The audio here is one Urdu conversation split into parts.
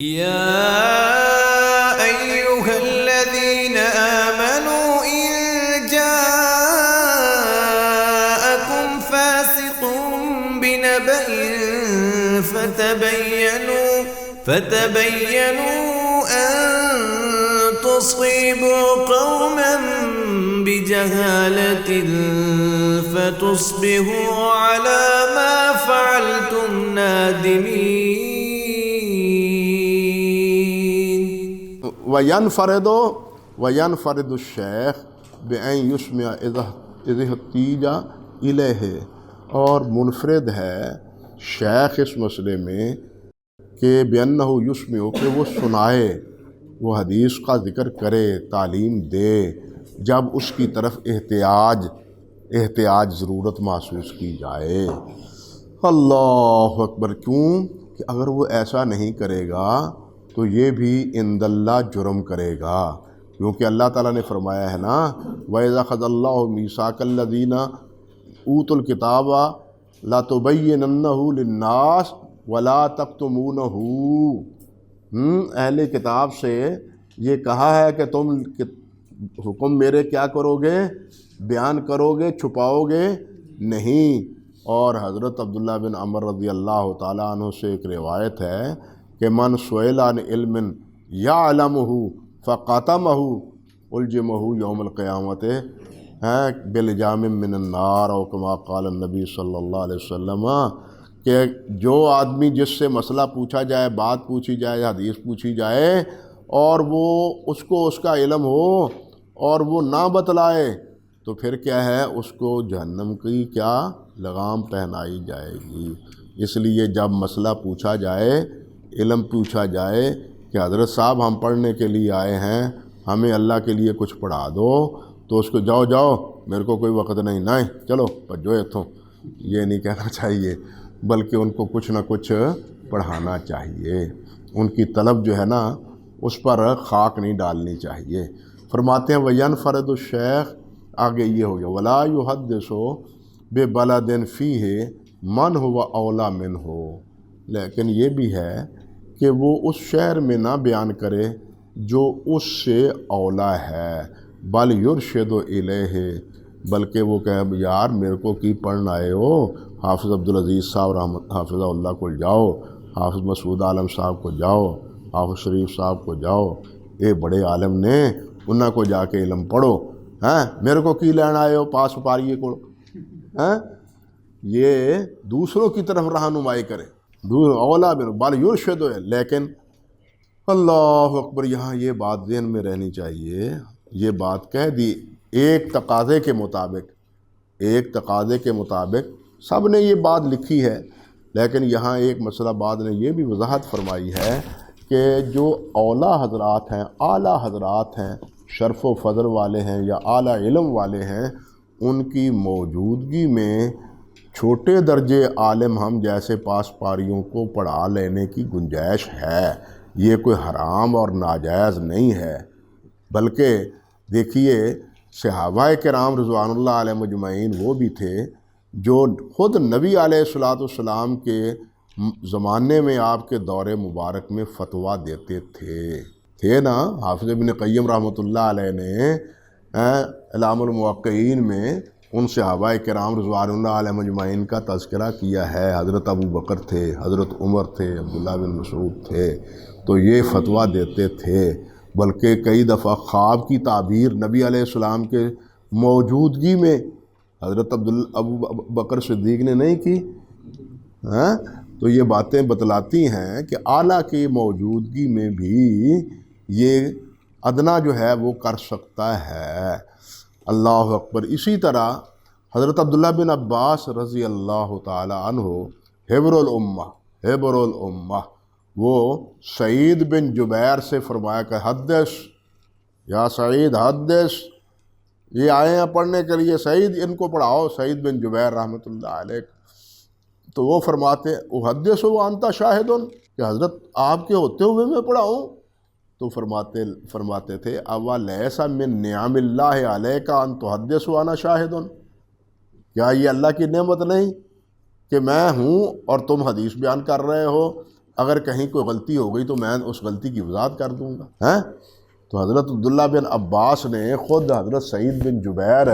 يا أيها الذين آمنوا إن جاءكم فاسق بنبأ فتبينوا أن تصيبوا قوما بجهالة فتصبحوا على ما فعلتم نادمين. وَيَنْفَرِدُ الشیخ بِأَنْ يُسْمِعَ اِذَا احْتِیجَ إِلَیہ، اور منفرد ہے شیخ اس مسئلے میں کہ بِأَنَّهُ يُسْمِعُ، کہ وہ سنائے، وہ حدیث کا ذکر کرے، تعلیم دے جب اس کی طرف احتیاج ضرورت محسوس کی جائے. اللہ اکبر. کیوں کہ اگر وہ ایسا نہیں کرے گا تو یہ بھی عند اللہ جرم کرے گا، کیونکہ اللہ تعالیٰ نے فرمایا ہے نا وَإِذَا أَخَذَ اللَّهُ مِيثَاقَ الَّذِينَ أُوتُوا الْكِتَابَ لَتُبَيِّنَنَّهُ لِلنَّاسِ وَلَا تَكْتُمُونَهُ. اہل کتاب سے یہ کہا ہے کہ تم حکم میرے کیا کرو گے؟ بیان کرو گے، چھپاؤ گے نہیں. اور حضرت عبداللہ بن عمر رضی اللہ تعالیٰ عنہ سے ایک روایت ہے کہ من سئل عن علم یعلمہ فقتمہ الجمہ یوم القیامت بلجام من النار، او کما قال النبی صلی اللہ علیہ وسلم، کہ جو آدمی جس سے مسئلہ پوچھا جائے، بات پوچھی جائے، حدیث پوچھی جائے، اور وہ اس کو اس کا علم ہو اور وہ نہ بتلائے، تو پھر کیا ہے، اس کو جہنم کی کیا لگام پہنائی جائے گی. اس لیے جب مسئلہ پوچھا جائے، علم پوچھا جائے کہ حضرت صاحب ہم پڑھنے کے لیے آئے ہیں، ہمیں اللہ کے لیے کچھ پڑھا دو، تو اس کو جاؤ میرے کو کوئی وقت نہیں، چلو جو اتھوں، یہ نہیں کہنا چاہیے، بلکہ ان کو کچھ نہ کچھ پڑھانا چاہیے. ان کی طلب جو ہے نا اس پر خاک نہیں ڈالنی چاہیے. فرماتے ہیں وَيَنْفَرِدُ الشیخ، آگے یہ ہو گیا وَلَا يُحَدِّثُ بِبَلَدٍ فِيهِ مَنْ هُوَ أَوْلَى مِنْهُ، لیکن یہ بھی ہے کہ وہ اس شہر میں نہ بیان کرے جو اس سے اولا ہے. بل یرشد الیہ، بلکہ وہ کہے یار میرے کو کی پڑھنا آئے ہو، حافظ عبدالعزیز صاحب حافظہ اللہ کو جاؤ، حافظ مسعود عالم صاحب کو جاؤ، حافظ شریف صاحب کو جاؤ، یہ بڑے عالم نے، انہاں کو جا کے علم پڑھو، میرے کو کی لینا آئے ہو پاس پاریے کو. یہ دوسروں کی طرف رہنمائی کرے، اولا بل یرشد. لیکن اللہ اکبر، یہاں یہ بات ذہن میں رہنی چاہیے، یہ بات کہہ دی ایک تقاضے کے مطابق سب نے یہ بات لکھی ہے، لیکن یہاں ایک مسئلہ بعد نے یہ بھی وضاحت فرمائی ہے کہ جو اولا حضرات ہیں، اعلیٰ حضرات ہیں، شرف و فضل والے ہیں یا اعلیٰ علم والے ہیں، ان کی موجودگی میں چھوٹے درجے عالم ہم جیسے پاس پاریوں کو پڑھا لینے کی گنجائش ہے. یہ کوئی حرام اور ناجائز نہیں ہے، بلکہ دیکھیے صحابہ کرام رضوان اللہ علیہ مجمعین وہ بھی تھے جو خود نبی علیہ الصلوۃ والسلام کے زمانے میں آپ کے دور مبارک میں فتویٰ دیتے تھے نا. حافظ ابن قیم رحمۃ اللہ علیہ نے اعلام الموقعین میں ان صحابہ کرام رضوان اللہ علیہ مجمعین کا تذکرہ کیا ہے. حضرت ابو بکر تھے، حضرت عمر تھے، عبداللہ بن مسعود تھے، تو یہ فتویٰ دیتے تھے. بلکہ کئی دفعہ خواب کی تعبیر نبی علیہ السلام کے موجودگی میں حضرت ابو بکر صدیق نے نہیں کی. تو یہ باتیں بتلاتی ہیں کہ اعلیٰ کی موجودگی میں بھی یہ ادنا جو ہے وہ کر سکتا ہے. اللہ اکبر. اسی طرح حضرت عبداللہ بن عباس رضی اللہ تعالی عنہ حبر الامہ، وہ سعید بن جبیر سے فرمایا کہ حدث یا سعید حدث، یہ آئے ہیں پڑھنے کے لیے، سعید ان کو پڑھاؤ، سعید بن جبیر رحمۃ اللہ علیہ. تو وہ فرماتے احدث وانت شاہد، کہ حضرت آپ کے ہوتے ہوئے میں پڑھاؤں؟ تو فرماتے تھے اولیس من نعم اللہ علیک ان تحدث وانا شاہد، کیا یہ اللہ کی نعمت نہیں کہ میں ہوں اور تم حدیث بیان کر رہے ہو؟ اگر کہیں کوئی غلطی ہو گئی تو میں اس غلطی کی وضاحت کر دوں گا. تو حضرت عبداللہ بن عباس نے خود حضرت سعید بن جبیر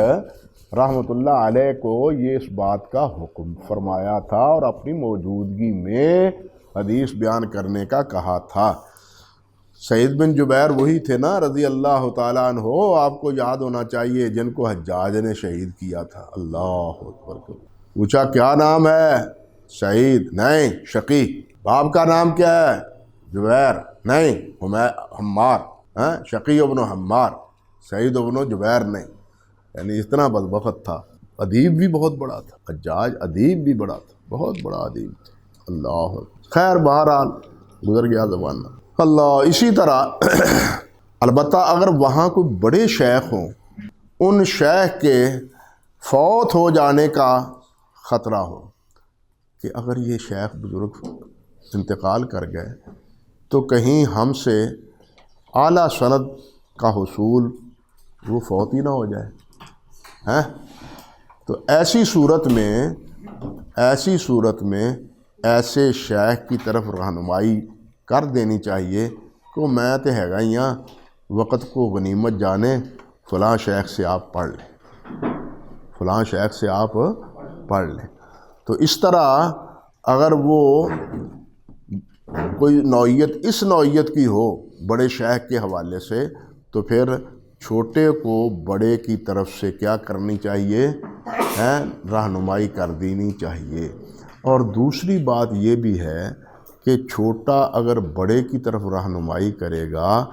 رحمۃ اللہ علیہ کو یہ اس بات کا حکم فرمایا تھا اور اپنی موجودگی میں حدیث بیان کرنے کا کہا تھا. سعید بن جبیر وہی تھے نا رضی اللہ تعالیٰ عنہ، آپ کو یاد ہونا چاہیے، جن کو حجاج نے شہید کیا تھا. اللہ اکبر. پوچھا کیا نام ہے؟ سعید. نہیں. شقی. باپ کا نام کیا ہے؟ جبیر. نہیں. حمار. شقی ابن حمار، سعید ابن جبیر نہیں. یعنی اتنا بدبخت تھا. ادیب بھی بہت بڑا تھا، حجاج ادیب بھی بڑا تھا، بہت بڑا ادیب تھا. اللہ خیر، بہرحال گزر گیا زمانہ. اللہ. اسی طرح البتہ اگر وہاں کوئی بڑے شیخ ہوں، ان شیخ کے فوت ہو جانے کا خطرہ ہو کہ اگر یہ شیخ بزرگ انتقال کر گئے تو کہیں ہم سے اعلیٰ سند کا حصول وہ فوت ہی نہ ہو جائے. تو ایسی صورت میں ایسے شیخ کی طرف رہنمائی کر دینی چاہیے کہ میں تو ہے گا یہاں، وقت کو غنیمت جانے، فلاں شیخ سے آپ پڑھ لیں، فلاں شیخ سے آپ پڑھ لیں. تو اس طرح اگر وہ کوئی نوعیت اس نوعیت کی ہو بڑے شیخ کے حوالے سے، تو پھر چھوٹے کو بڑے کی طرف سے کیا کرنی چاہیے؟ رہنمائی کر دینی چاہیے. اور دوسری بات یہ بھی ہے کہ چھوٹا اگر بڑے کی طرف رہنمائی کرے گا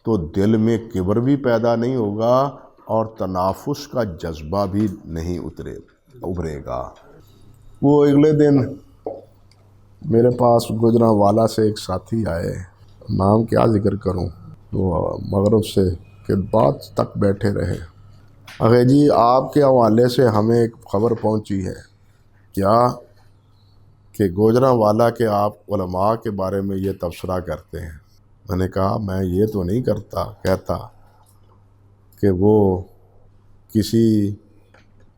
تو دل میں کبر بھی پیدا نہیں ہوگا اور تنافس کا جذبہ بھی نہیں ابھرے گا. وہ اگلے دن میرے پاس گوجرانوالا سے ایک ساتھی آئے، نام کیا ذکر کروں، وہ مغرب سے کہ بعد تک بیٹھے رہے. اگے جی آپ کے حوالے سے ہمیں ایک خبر پہنچی ہے. کیا؟ کہ گوجرانوالا کے آپ علماء کے بارے میں یہ تبصرہ کرتے ہیں. میں نے کہا میں یہ تو نہیں کہتا کہ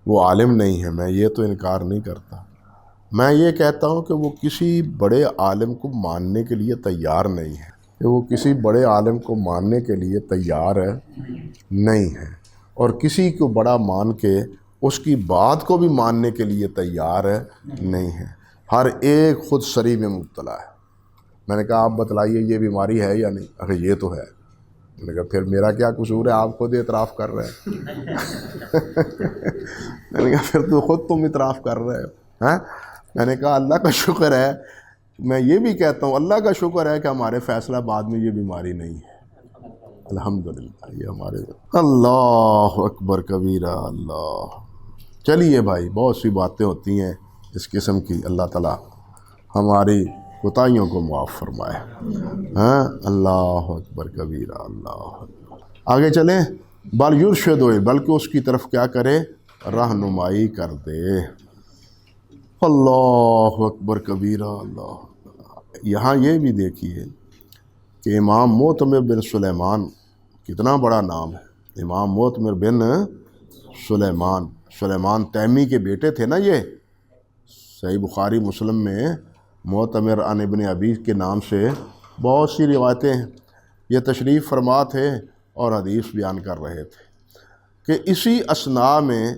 وہ عالم نہیں ہے، میں یہ تو انکار نہیں کرتا. میں یہ کہتا ہوں کہ وہ کسی بڑے عالم کو ماننے کے لیے تیار نہیں ہے، کہ وہ کسی بڑے عالم کو ماننے کے لیے تیار نہیں ہے، اور کسی کو بڑا مان کے اس کی بات کو بھی ماننے کے لیے تیار نہیں ہے. ہر ایک خود سری میں مبتلا ہے. میں نے کہا آپ بتلائیے یہ بیماری ہے یا نہیں؟ اگر یہ تو ہے. میں نے کہا پھر میرا کیا قصور ہے، آپ خود اعتراف کر رہے ہیں. میں نے کہا پھر تو خود تم اعتراف کر رہے ہو. میں نے کہا اللہ کا شکر ہے، میں یہ بھی کہتا ہوں اللہ کا شکر ہے کہ ہمارے فیصلہ آباد میں یہ بیماری نہیں ہے. الحمدللہ یہ ہمارے. اللہ اکبر کبیرہ. اللہ. چلیے بھائی، بہت سی باتیں ہوتی ہیں اس قسم کی. اللہ تعالیٰ ہماری کوتاہیوں کو معاف فرمائے. اللہ اکبر کبیرہ. اللہ اکبر. آگے چلیں. بل یرشد، بلکہ اس کی طرف کیا کرے؟ رہنمائی کر دے. اللہ اکبر کبیرہ. اللہ. یہاں یہ بھی دیکھیے کہ امام معتمر بن سلیمان کتنا بڑا نام ہے. امام معتمر بن سلیمان تیمی کے بیٹے تھے نا. یہ صحیح بخاری مسلم میں معتمر عن ابن ابی کے نام سے بہت سی روایتیں ہیں. یہ تشریف فرما تھے اور حدیث بیان کر رہے تھے کہ اسی اثناء میں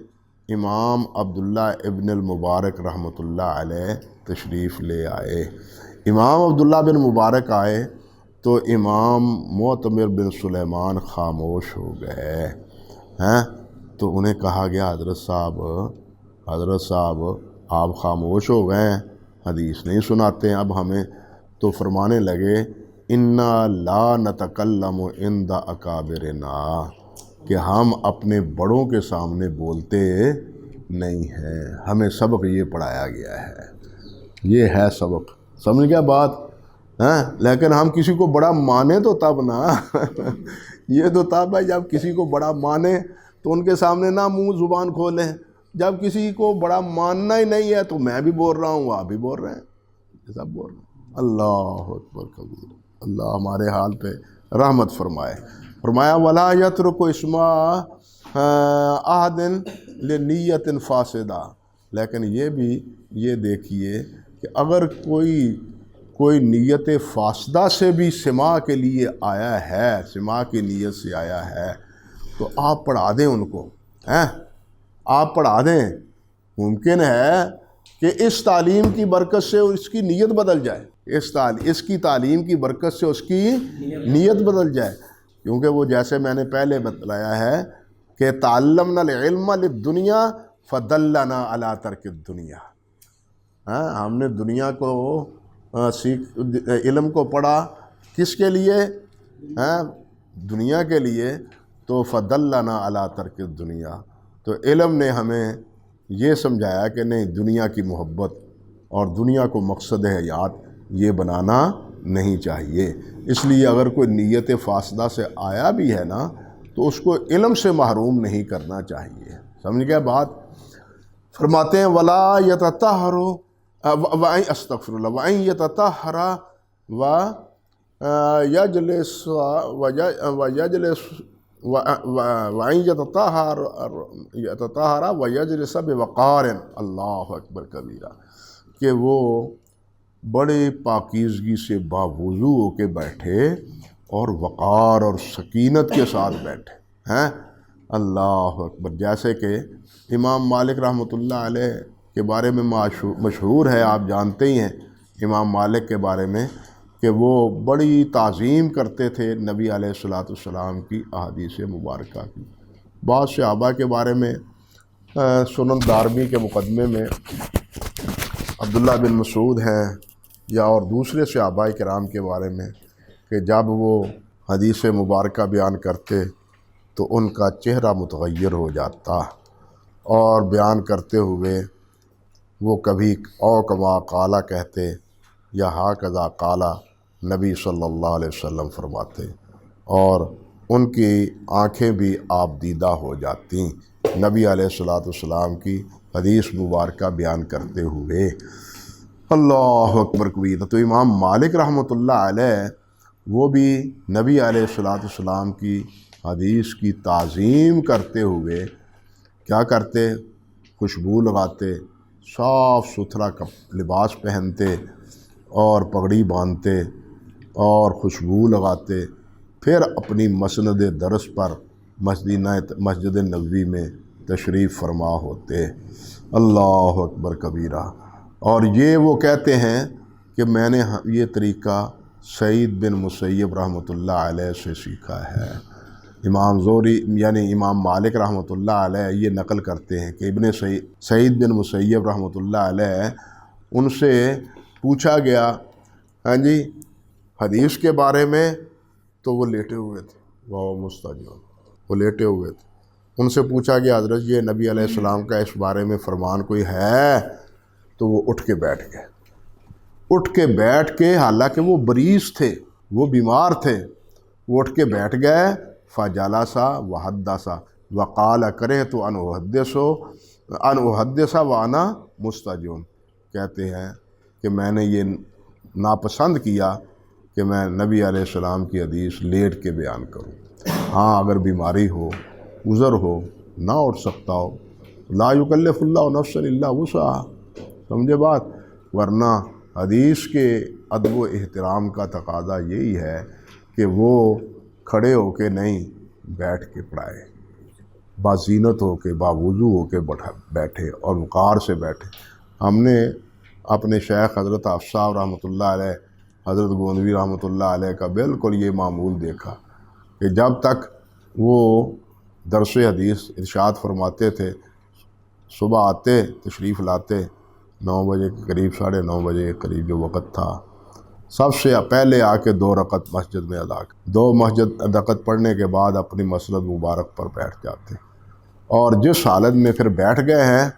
امام عبداللہ ابن المبارک رحمۃ اللہ علیہ تشریف لے آئے. امام عبداللہ بن مبارک آئے تو امام معتمر بن سلیمان خاموش ہو گئے. تو انہیں کہا گیا حضرت صاحب آپ خاموش ہو گئے، حدیث نہیں سناتے ہیں اب ہمیں. تو فرمانے لگے انا لا نتکلم عند اکابرنا، کہ ہم اپنے بڑوں کے سامنے بولتے نہیں ہیں، ہمیں سبق یہ پڑھایا گیا ہے، یہ ہے سبق. سمجھ گیا بات؟ لیکن ہم کسی کو بڑا مانیں تو تب نا. یہ تو تب ہے جب کسی کو بڑا مانیں تو ان کے سامنے نہ منہ زبان کھولیں. جب کسی کو بڑا ماننا ہی نہیں ہے تو میں بھی بول رہا ہوں، آپ بھی بول رہے ہیں، سب بول رہے ہیں. اللہ اکبر کبیر. اللہ ہمارے حال پہ رحمت فرمائے. فرمایا ولا یترک اسما احد لنیت فاسدہ. لیکن یہ بھی یہ دیکھیے کہ اگر کوئی کوئی نیت فاسدہ سے بھی سماع کے لیے آیا ہے، سماع کی نیت سے آیا ہے، تو آپ پڑھا دیں ان کو، آپ پڑھا دیں۔ ممکن ہے کہ اس تعلیم کی برکت سے اس کی نیت بدل جائے، اس کی تعلیم کی برکت سے اس کی نیت بدل جائے، کیونکہ وہ جیسے میں نے پہلے بتلایا ہے کہ تعلمنا العلم للدنیا فدلنا علی ترک الدنیا، ہم نے دنیا کو علم کو پڑھا کس کے لیے؟ دنیا کے لیے، تو فدلنا علی ترک الدنیا، تو علم نے ہمیں یہ سمجھایا کہ نہیں، دنیا کی محبت اور دنیا کو مقصد حیات یہ بنانا نہیں چاہیے۔ اس لیے اگر کوئی نیت فاسدہ سے آیا بھی ہے نا تو اس کو علم سے محروم نہیں کرنا چاہیے۔ سمجھ گیا بات؟ فرماتے ہیں ولا یتطہر استغفر اللہ وَإِن يَتَطَهَّرَ وَإِن يَتَطَهَّرَ وَيَجْلِسَ بِوَقَارٍ، اللہ اکبر کبیرہ، کہ وہ بڑے پاکیزگی سے باوضو ہو کے بیٹھے اور وقار اور سکینت کے ساتھ بیٹھے ہیں۔ اللہ اکبر۔ جیسے کہ امام مالک رحمۃ اللہ علیہ کے بارے میں مشہور ہے، آپ جانتے ہی ہیں امام مالک کے بارے میں کہ وہ بڑی تعظیم کرتے تھے نبی علیہ السلام کی احادیث مبارکہ کی۔ بعض صحابہ کے بارے میں سنن دارمی کے مقدمے میں عبداللہ بن مسعود ہیں یا اور دوسرے صحابہ کرام کے بارے میں کہ جب وہ حدیث مبارکہ بیان کرتے تو ان کا چہرہ متغیر ہو جاتا اور بیان کرتے ہوئے وہ کبھی او کما قالا کہتے یا ہا کذا قالا نبی صلی اللہ علیہ وسلم فرماتے، اور ان کی آنکھیں بھی آپ دیدہ ہو جاتی نبی علیہ السلام کی حدیث مبارکہ بیان کرتے ہوئے۔ اللہ اکبر کبیر۔ تو امام مالک رحمۃ اللہ علیہ وہ بھی نبی علیہ السلام کی حدیث کی تعظیم کرتے ہوئے کیا کرتے؟ خوشبو لگاتے، صاف ستھرا لباس پہنتے اور پگڑی باندھتے اور خوشبو لگاتے، پھر اپنی مسند درس پر مسجد نبوی میں تشریف فرما ہوتے۔ اللہ اکبر کبیرہ۔ اور یہ وہ کہتے ہیں کہ میں نے یہ طریقہ سعید بن مسیب رحمۃ اللہ علیہ سے سیکھا ہے۔ امام زہری یعنی امام مالک رحمۃ اللہ علیہ یہ نقل کرتے ہیں کہ ابن سعید بن مسیب رحمۃ اللہ علیہ ان سے پوچھا گیا جی حدیث کے بارے میں، تو وہ لیٹے ہوئے تھے، وہ مستجون، وہ لیٹے ہوئے تھے۔ ان سے پوچھا گیا حضرت یہ نبی علیہ السلام کا اس بارے میں فرمان کوئی ہے؟ تو وہ اٹھ کے بیٹھ گئے، اٹھ کے بیٹھ کے، حالانکہ وہ مریض تھے، وہ بیمار تھے، وہ اٹھ کے بیٹھ گئے۔ فجلسا وحدثا وقال کرہت ان احدث وانا مستجون، کہتے ہیں کہ میں نے یہ ناپسند کیا کہ میں نبی علیہ السلام کی حدیث لیٹ کے بیان کروں۔ ہاں اگر بیماری ہو، عذر ہو، نہ اٹھ سکتا ہو، لا یکلف اللہ نفسا الا وسعہا، سمجھے بات؟ ورنہ حدیث کے ادب و احترام کا تقاضا یہی ہے کہ وہ کھڑے ہو کے نہیں، بیٹھ کے پڑھائے، بازینت ہو کے، باوضو ہو کے بیٹھے اور وقار سے بیٹھے۔ ہم نے اپنے شیخ حضرت حافظ صاحب رحمۃ اللہ علیہ، حضرت گوندوی رحمۃ اللہ علیہ کا بالکل یہ معمول دیکھا کہ جب تک وہ درس حدیث ارشاد فرماتے تھے، صبح آتے تشریف لاتے 9 بجے کے قریب، 9:30 بجے کے قریب جو وقت تھا، سب سے پہلے آ کے 2 رکعت مسجد میں ادا کر، 2 رکعت پڑھنے کے بعد اپنی مسند مبارک پر بیٹھ جاتے، اور جس حالت میں پھر بیٹھ گئے ہیں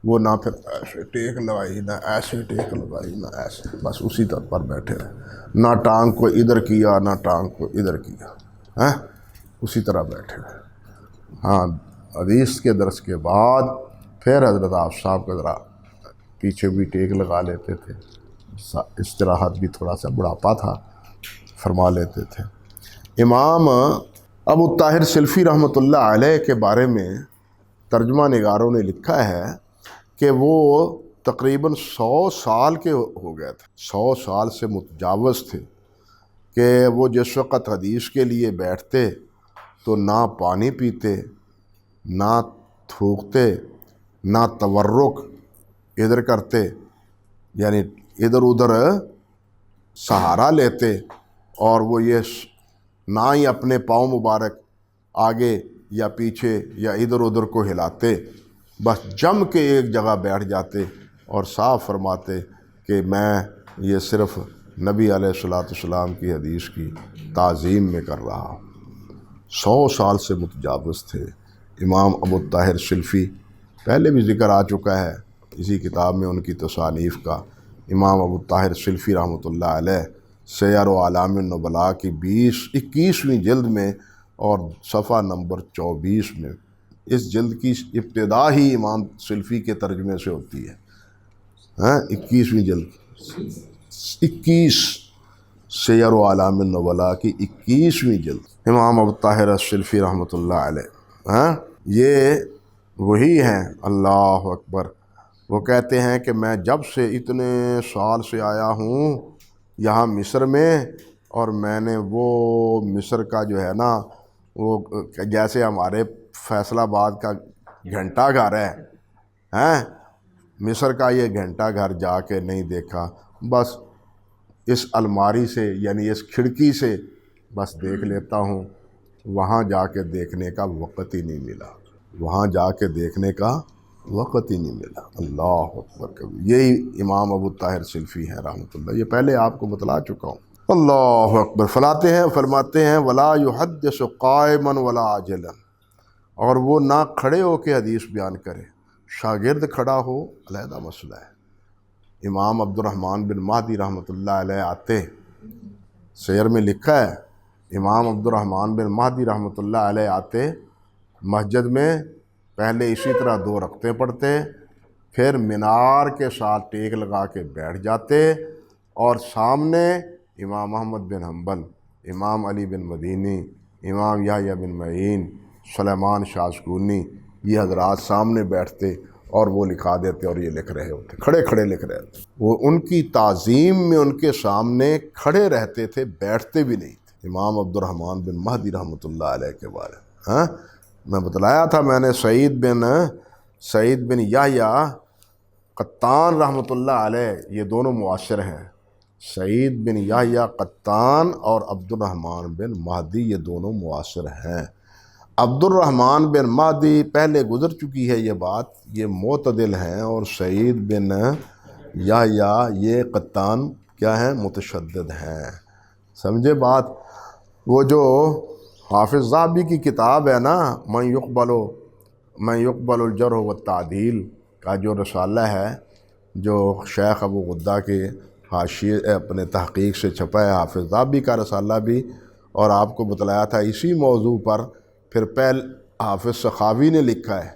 وہ نہ پھر ایسے ٹیک لگائی، نہ ایسے ٹیک لگائی، نہ ایسے، بس اسی طرح پر بیٹھے رہے، نہ ٹانگ کو ادھر کیا نہ ٹانگ کو ادھر کیا، اسی طرح بیٹھے رہے۔ ہاں حدیث کے درس کے بعد پھر حضرت حافظ صاحب کا ذرا پیچھے بھی ٹیک لگا لیتے تھے، استراحت بھی تھوڑا سا بڑھاپا تھا، فرما لیتے تھے۔ امام ابو طاہر سلفی رحمۃ اللہ علیہ کے بارے میں ترجمہ نگاروں نے لکھا ہے کہ وہ تقریباً 100 سال کے ہو گئے تھے، 100 سال سے متجاوز تھے کہ وہ جس وقت حدیث کے لیے بیٹھتے تو نہ پانی پیتے، نہ تھوکتے، نہ تورک ادھر کرتے، یعنی ادھر ادھر سہارا لیتے، اور وہ یہ نہ ہی اپنے پاؤں مبارک آگے یا پیچھے یا ادھر ادھر کو ہلاتے، بس جم کے ایک جگہ بیٹھ جاتے اور صاف فرماتے کہ میں یہ صرف نبی علیہ الصلوۃ والسلام کی حدیث کی تعظیم میں کر رہا ہوں۔ 100 سال سے متجاوز تھے۔ امام ابو الطاہر سلفی، پہلے بھی ذکر آ چکا ہے اسی کتاب میں ان کی تصانیف کا، امام ابو الطاہر سلفی رحمۃ اللہ علیہ سیر و اعلام النبلاء کی 21ویں جلد میں اور صفحہ نمبر 24 میں، اس جلد کی ابتدا ہی امام سلفی کے ترجمے سے ہوتی ہے، 21ویں جلد، 21 سیر و اعلام النبلاء کی 21ویں جلد، امام ابو الطاہر سلفی رحمۃ اللہ علیہ، یہ وہی ہیں۔ اللہ اکبر۔ وہ کہتے ہیں کہ میں جب سے اتنے سال سے آیا ہوں یہاں مصر میں، اور میں نے وہ مصر کا جو ہے نا وہ جیسے ہمارے فیصل آباد کا گھنٹہ گھر ہے، مصر کا یہ گھنٹہ گھر جا کے نہیں دیکھا، بس اس الماری سے یعنی اس کھڑکی سے بس دیکھ لیتا ہوں، وہاں جا کے دیکھنے کا وقت ہی نہیں ملا، وہاں جا کے دیکھنے کا وقت ہی نہیں ملا۔ اللہ اکبر کبھی۔ یہی امام ابو طاہر سلفی ہیں رحمۃ اللہ، یہ پہلے آپ کو بتلا چکا ہوں۔ اللہ اکبر۔ فرماتے ہیں ولا یحدث قائما ولا عاجلا، اور وہ نہ کھڑے ہو کے حدیث بیان کرے، شاگرد کھڑا ہو علیحدہ مسئلہ ہے۔ امام عبد الرحمن بن مہدی رحمۃ اللہ علیہ آتے، سیر میں لکھا ہے امام عبد الرحمن بن مہدی رحمۃ اللہ علیہ آتے مسجد میں، پہلے اسی طرح 2 رکعتیں پڑھتے، پھر مینار کے ساتھ ٹیک لگا کے بیٹھ جاتے، اور سامنے امام احمد بن حنبل، امام علی بن مدینی، امام یحییٰ بن معین، سلیمان شاذکونی، یہ حضرات سامنے بیٹھتے اور وہ لکھا دیتے، اور یہ لکھ رہے ہوتے، کھڑے کھڑے لکھ رہے ہوتے۔ وہ ان کی تعظیم میں ان کے سامنے کھڑے رہتے تھے، بیٹھتے بھی نہیں تھے۔ امام عبد الرحمن بن مہدی رحمۃ اللہ علیہ کے بارے میں بتلایا تھا میں نے، سعید بن یحییٰ قطان رحمۃ اللہ علیہ، یہ دونوں معاصر ہیں، سعید بن یحییٰ قطان اور عبد الرحمن بن مہدی یہ دونوں معاصر ہیں۔ عبد الرحمن بن مہدی پہلے گزر چکی ہے یہ بات، یہ معتدل ہیں، اور سعید بن یحییٰ یہ قطان کیا ہیں؟ متشدد ہیں۔ سمجھے بات؟ وہ جو حافظ ذہبی کی کتاب ہے نا، من یقبل الجرح والتعدیل کا جو رسالہ ہے، جو شیخ ابو غدہ کے حاشیے اپنے تحقیق سے چھپا ہے، حافظ ذہبی کا رسالہ بھی، اور آپ کو بتلایا تھا اسی موضوع پر پھر حافظ سخاوی نے لکھا ہے،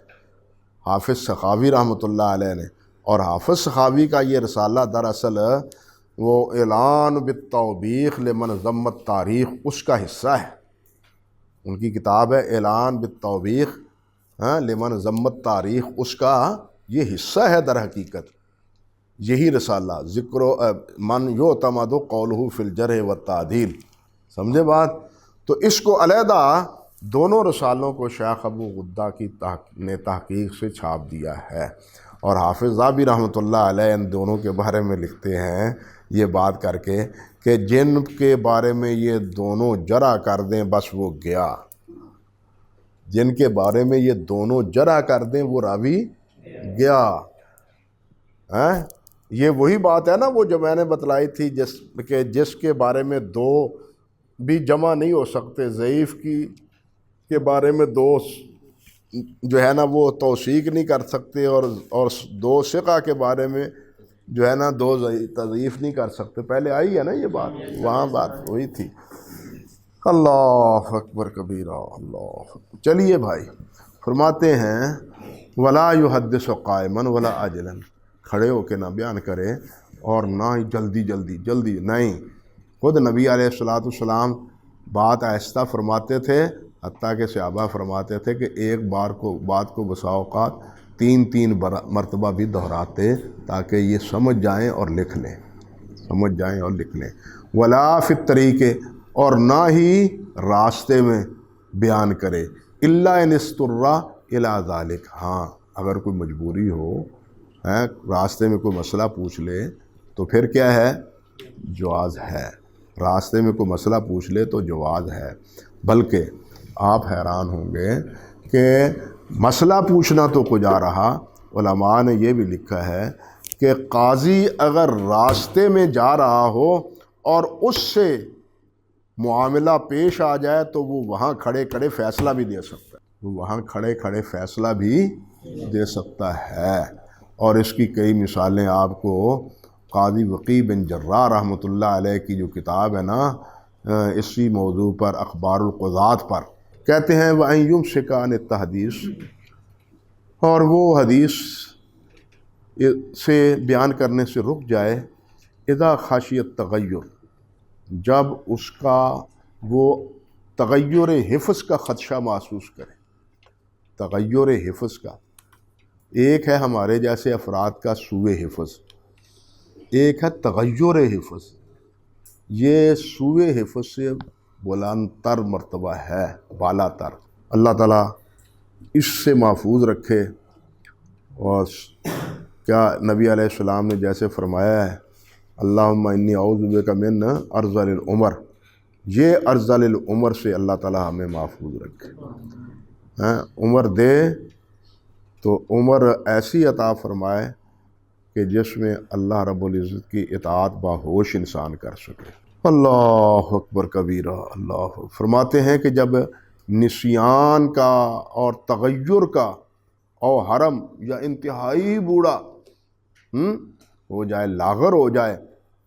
حافظ سخاوی رحمۃ اللہ علیہ نے، اور حافظ سخاوی کا یہ رسالہ دراصل وہ اعلان بالتوبیخ لمن ذم التاریخ اس کا حصہ ہے۔ ان کی کتاب ہے اعلان بالتوبیخ لمن ذم التاریخ، اس کا یہ حصہ ہے در حقیقت یہی رسالہ، ذکر من یعتمد قولہ فی الجرح والتعدیل۔ سمجھے بات؟ تو اس کو علیحدہ دونوں رسالوں کو شیخ ابو غدہ نے تحقیق سے چھاپ دیا ہے، اور حافظ ذہبی رحمۃ اللہ علیہ ان دونوں کے بارے میں لکھتے ہیں یہ بات کر کے کہ جن کے بارے میں یہ دونوں جرح کر دیں بس وہ گیا، جن کے بارے میں یہ دونوں جرح کر دیں وہ راوی گیا۔ یہ وہی بات ہے نا وہ جو میں نے بتلائی تھی، جس کے بارے میں 2 بھی جمع نہیں ہو سکتے، ضعیف کے بارے میں 2 جو ہے نا وہ توثیق نہیں کر سکتے، اور 2 ثقہ کے بارے میں جو ہے نا 2 تضعیف نہیں کر سکتے۔ پہلے آئی ہے نا یہ بات، وہاں بات وہی تھی۔ اللہ اکبر کبیرہ، اللہ اکبر۔ چلیے بھائی، فرماتے ہیں ولا یحدث قائما ولا عاجلا، کھڑے ہو کے نہ بیان کرے اور نہ ہی جلدی نہیں۔ خود نبی علیہ الصلوۃ والسلام بات آہستہ فرماتے تھے، حتیٰ کہ صحابہ فرماتے تھے کہ ایک بات کو بسا اوقات تین مرتبہ بھی دہراتے تاکہ یہ سمجھ جائیں اور لکھ لیں، سمجھ جائیں اور لکھ لیں۔ ولا فی الطریقے، اور نہ ہی راستے میں بیان کرے، الا ان استر الی ذالک، ہاں اگر کوئی مجبوری ہو، راستے میں کوئی مسئلہ پوچھ لے تو پھر کیا ہے، جواز ہے، راستے میں کوئی مسئلہ پوچھ لے تو جواز ہے۔ بلکہ آپ حیران ہوں گے کہ مسئلہ پوچھنا تو کجا رہا، علماء نے یہ بھی لکھا ہے کہ قاضی اگر راستے میں جا رہا ہو اور اس سے معاملہ پیش آ جائے تو وہ وہاں کھڑے کھڑے فیصلہ بھی دے سکتا ہے، وہ وہاں کھڑے کھڑے فیصلہ بھی دے سکتا ہے۔ اور اس کی کئی مثالیں آپ کو قاضی وقی بن جراح رحمۃ اللہ علیہ کی جو کتاب ہے نا اسی موضوع پر، اخبار القضات پر، کہتے ہیں وَأَن يُمْسِكَ عَنِ التَّحْدِيثِ، اور وہ حدیث سے بیان کرنے سے رک جائے، اذا خشی التغیر، جب اس کا وہ تغیر حفظ کا خدشہ محسوس کرے۔ تغیر حفظ کا، ایک ہے ہمارے جیسے افراد کا سوء حفظ، ایک ہے تغیر حفظ، یہ سوء حفظ سے بلند تر مرتبہ ہے، بالا تر۔ اللہ تعالیٰ اس سے محفوظ رکھے۔ اور کیا نبی علیہ السلام نے جیسے فرمایا ہے اللہم انی اعوذ بک من ارذل العمر، یہ ارذل العمر سے اللہ تعالیٰ ہمیں محفوظ رکھے۔ عمر دے تو عمر ایسی عطا فرمائے کہ جس میں اللہ رب العزت کی اطاعت باہوش انسان کر سکے۔ اللہ اکبر کبیرہ، اللہ فرماتے ہیں کہ جب نسیان کا اور تغیر کا اور حرم یا انتہائی بوڑھا ہو جائے، لاغر ہو جائے،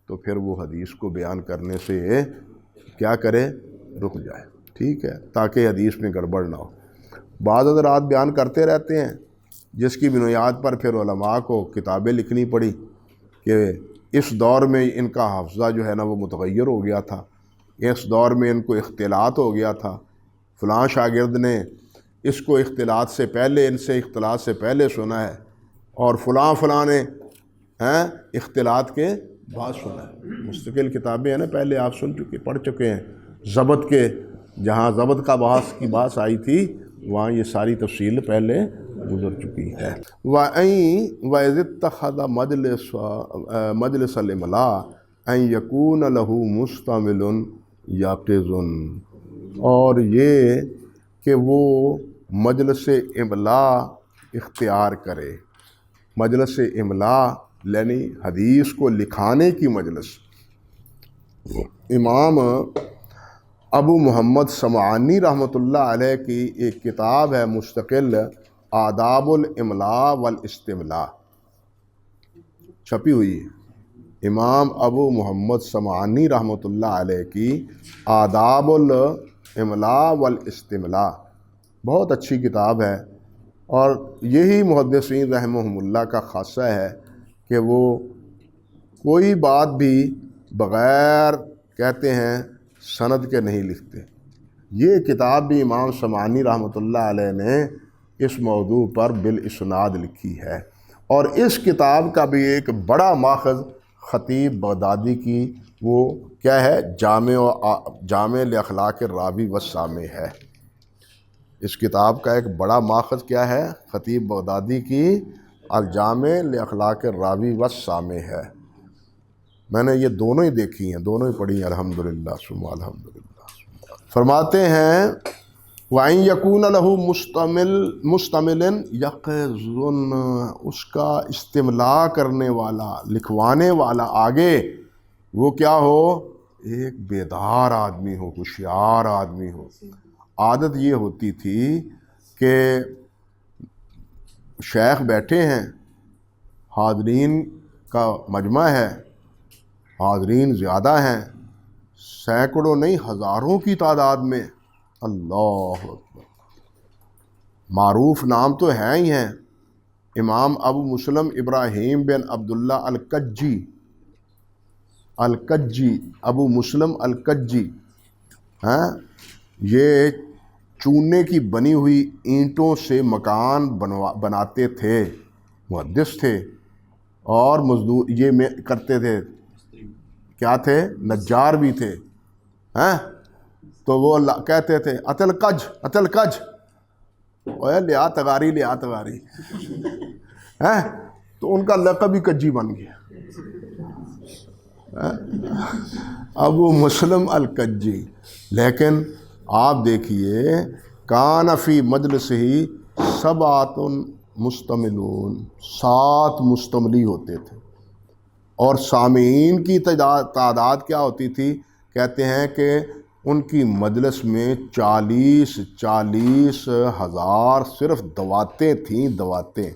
تو پھر وہ حدیث کو بیان کرنے سے کیا کرے، رک جائے، ٹھیک ہے، تاکہ حدیث میں گڑبڑ نہ ہو۔ بعض حضرات بیان کرتے رہتے ہیں، جس کی بنیاد پر پھر علماء کو کتابیں لکھنی پڑی کہ اس دور میں ان کا حافظہ جو ہے نا وہ متغیر ہو گیا تھا، اس دور میں ان کو اختلاط ہو گیا تھا، فلاں شاگرد نے اس کو اختلاط سے پہلے، ان سے اختلاط سے پہلے سنا ہے، اور فلاں نے اختلاط کے بعد سنا ہے۔ مستقل کتابیں ہیں نا، پہلے آپ پڑھ چکے ہیں، ضبط کے، جہاں ضبط کا بحث کی بات آئی تھی وہاں یہ ساری تفصیل پہلے گزر چکی ہے۔ وَإِذِ اتَّخَذَ مَجْلِسَ الْإِمْلَاءِ أَن يَكُونَ لَهُ مُسْتَمِلٌ يَقِظٌ، اور یہ کہ وہ مجلس املاء اختیار کرے۔ مجلس املاء یعنی حدیث کو لکھانے کی مجلس۔ امام ابو محمد سمعانی رحمۃ اللہ علیہ کی ایک کتاب ہے مستقل، آداب الاملاء والاستملاء، چھپی ہوئی ہے۔ امام ابو محمد سمعانی رحمۃ اللہ علیہ کی آداب الاملاء والاستملاء، بہت اچھی کتاب ہے، اور یہی محدثین رحمہم اللہ کا خاصہ ہے کہ وہ کوئی بات بھی بغیر کہتے ہیں سند کے نہیں لکھتے۔ یہ کتاب بھی امام سمعانی رحمۃ اللہ علیہ نے اس موضوع پر بالاسناد لکھی ہے، اور اس کتاب کا بھی ایک بڑا ماخذ خطیب بغدادی کی وہ کیا ہے، جامع لاخلاق الراوی والسامع ہے۔ اس کتاب کا ایک بڑا ماخذ کیا ہے، خطیب بغدادی کی الجامع لاخلاق الراوی والسامع ہے۔ میں نے یہ دونوں ہی دیکھی ہیں، دونوں ہی پڑھی ہیں، الحمدللہ ثم الحمدللہ۔ فرماتے ہیں وَإِن يَكُونَ لَهُ مُسْتَمِلٌ يَقِظٌ، اس کا استملاء کرنے والا، لکھوانے والا آگے وہ کیا ہو، ایک بیدار آدمی ہو، ہوشیار آدمی ہو۔ عادت یہ ہوتی تھی کہ شیخ بیٹھے ہیں، حاضرین کا مجمع ہے، حاضرین زیادہ ہیں، سینکڑوں نہیں ہزاروں کی تعداد میں، اللہ اکبر، معروف نام تو ہیں ہی ہیں، امام ابو مسلم ابراہیم بن عبداللہ الکجی، ابو مسلم الکجی، یہ چونے کی بنی ہوئی اینٹوں سے مکان بناتے تھے، محدث تھے، اور مزدور یہ میں کرتے تھے، کیا تھے؟ نجار بھی تھے، ہیں؟ تو وہ کہتے تھے اتل کج اتل کج، اوے لیا تغاری لیا تغاری، ہیں؟ تو ان کا لقب ہی کجی بن گیا، ابو مسلم الکجی۔ لیکن آپ دیکھیے کان فی مجلس ہی سبعۃ مستملون، 7 مستملی ہوتے تھے، اور سامعین کی تعداد کیا ہوتی تھی؟ کہتے ہیں کہ ان کی مجلس میں 40 ہزار صرف دواتیں تھیں، دواتیں۔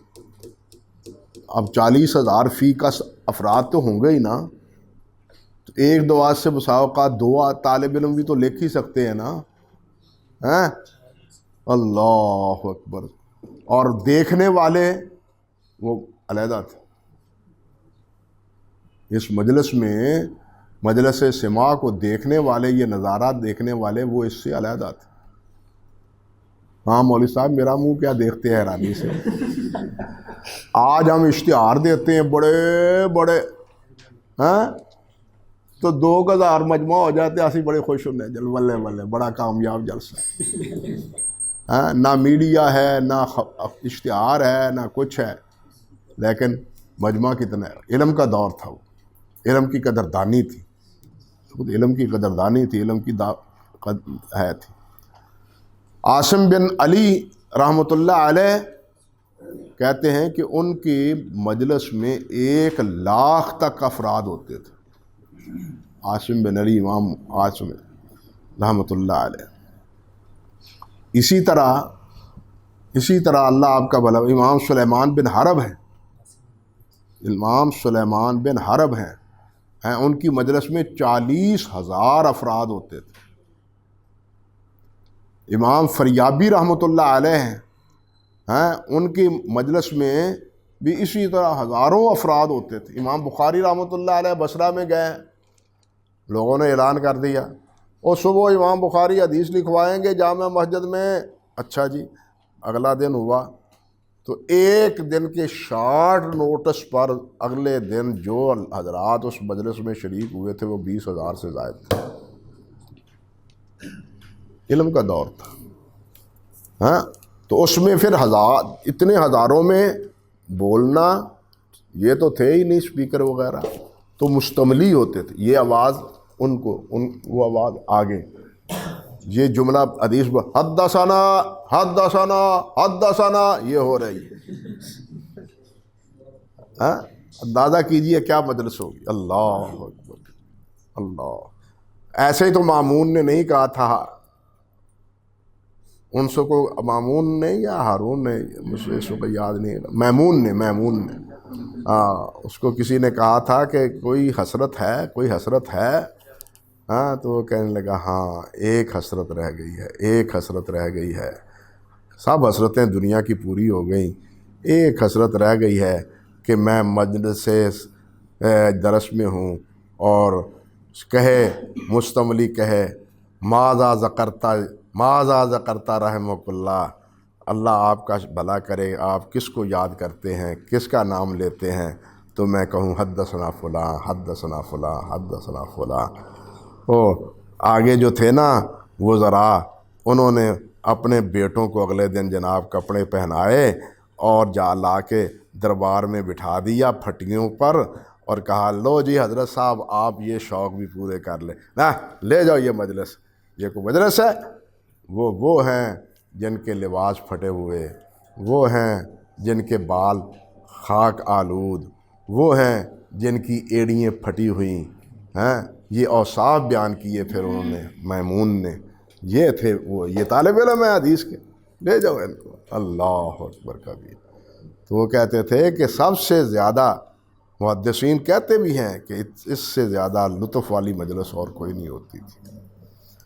اب 40,000 فی کا افراد تو ہوں گے ہی نا، تو ایک دوات سے بسا اوقات 2 طالب علم بھی تو لکھ ہی سکتے ہیں نا، ہیں؟ اللہ اکبر۔ اور دیکھنے والے وہ علیحدہ تھے، اس مجلس میں، مجلس سماع کو دیکھنے والے، یہ نظارات دیکھنے والے، وہ اس سے علیحدہ تھے۔ ہاں مولوی صاحب میرا منہ کیا دیکھتے ہیں حیرانی سے؟ آج ہم اشتہار دیتے ہیں بڑے بڑے، ہاں، تو 2,000 مجمع ہو جاتے، اسی بڑے خوش ہونے، جل بلے بلے بڑا کامیاب جلسہ، ہاں، نہ میڈیا ہے، نہ اشتہار ہے، نہ کچھ ہے، لیکن مجمع کتنا ہے۔ علم کا دور تھا، وہ علم کی قدردانی تھی، خود علم کی قدردانی تھی، علم کی ہے تھی۔ عاصم بن علی رحمۃ اللہ علیہ کہتے ہیں کہ ان کی مجلس میں 1,00,000 تک افراد ہوتے تھے۔ عاصم بن علی، امام عاصم رحمۃ اللہ علیہ۔ اسی طرح اللہ آپ کا بھلا، امام سلیمان بن حرب ہیں، امام سلیمان بن حرب ہیں، ان کی مجلس میں 40,000 افراد ہوتے تھے۔ امام فریابی رحمۃ اللہ علیہ ہیں، ان کی مجلس میں بھی اسی طرح ہزاروں افراد ہوتے تھے۔ امام بخاری رحمۃ اللہ علیہ بصرہ میں گئے، لوگوں نے اعلان کر دیا اور صبح امام بخاری حدیث لکھوائیں گے جامع مسجد میں۔ اچھا جی، اگلا دن ہوا تو ایک دن کے شارٹ نوٹس پر اگلے دن جو حضرات اس مجلس میں شریک ہوئے تھے وہ 20,000 سے زائد تھے۔ علم کا دور تھا، ہاں، تو اس میں پھر اتنے ہزاروں میں بولنا، یہ تو تھے ہی نہیں اسپیکر وغیرہ، تو مستملی ہوتے تھے، یہ آواز ان کو، وہ آواز آگے، یہ جملہ حدیث حدثنا حدثنا حدثنا یہ ہو رہی ہے، ہاں، اندازہ کیجئے کیا مجلس ہوگی۔ اللہ اکبر، اللہ۔ ایسے ہی تو مامون نے نہیں کہا تھا، ان سو کو مامون نے یا ہارون نے، مجھے اس کو یاد نہیں، میمون نے اس کو کسی نے کہا تھا کہ کوئی حسرت ہے، ہاں، تو وہ کہنے لگا ہاں ایک حسرت رہ گئی ہے، سب حسرتیں دنیا کی پوری ہو گئیں، ایک حسرت رہ گئی ہے کہ میں مجلس درس میں ہوں اور مستملی کہے ماذا ذکرتا رحمک اللہ، اللہ آپ کا بھلا کرے، آپ کس کو یاد کرتے ہیں، کس کا نام لیتے ہیں، تو میں کہوں حدثنا فلاں حدثنا فلاں حدثنا فلاں۔ آگے جو تھے نا وہ ذرا انہوں نے اپنے بیٹوں کو اگلے دن جناب کپڑے پہنائے اور لا کے دربار میں بٹھا دیا پھٹیوں پر، اور کہا لو جی حضرت صاحب آپ یہ شوق بھی پورے کر لیں، نہ لے جاؤ یہ مجلس، یہ کوئی مجلس ہے؟ وہ ہیں جن کے لباس پھٹے ہوئے، وہ ہیں جن کے بال خاک آلود، وہ ہیں جن کی ایڑیاں پھٹی ہوئیں ہیں، یہ اوصاف بیان کیے پھر انہوں نے، میمون نے، یہ تھے وہ، یہ طالب علم ہے حدیث کے، لے جاؤ ان کو۔ اللہ اکبر کبیر۔ تو وہ کہتے تھے کہ سب سے زیادہ، محدثین کہتے بھی ہیں کہ اس سے زیادہ لطف والی مجلس اور کوئی نہیں ہوتی تھی۔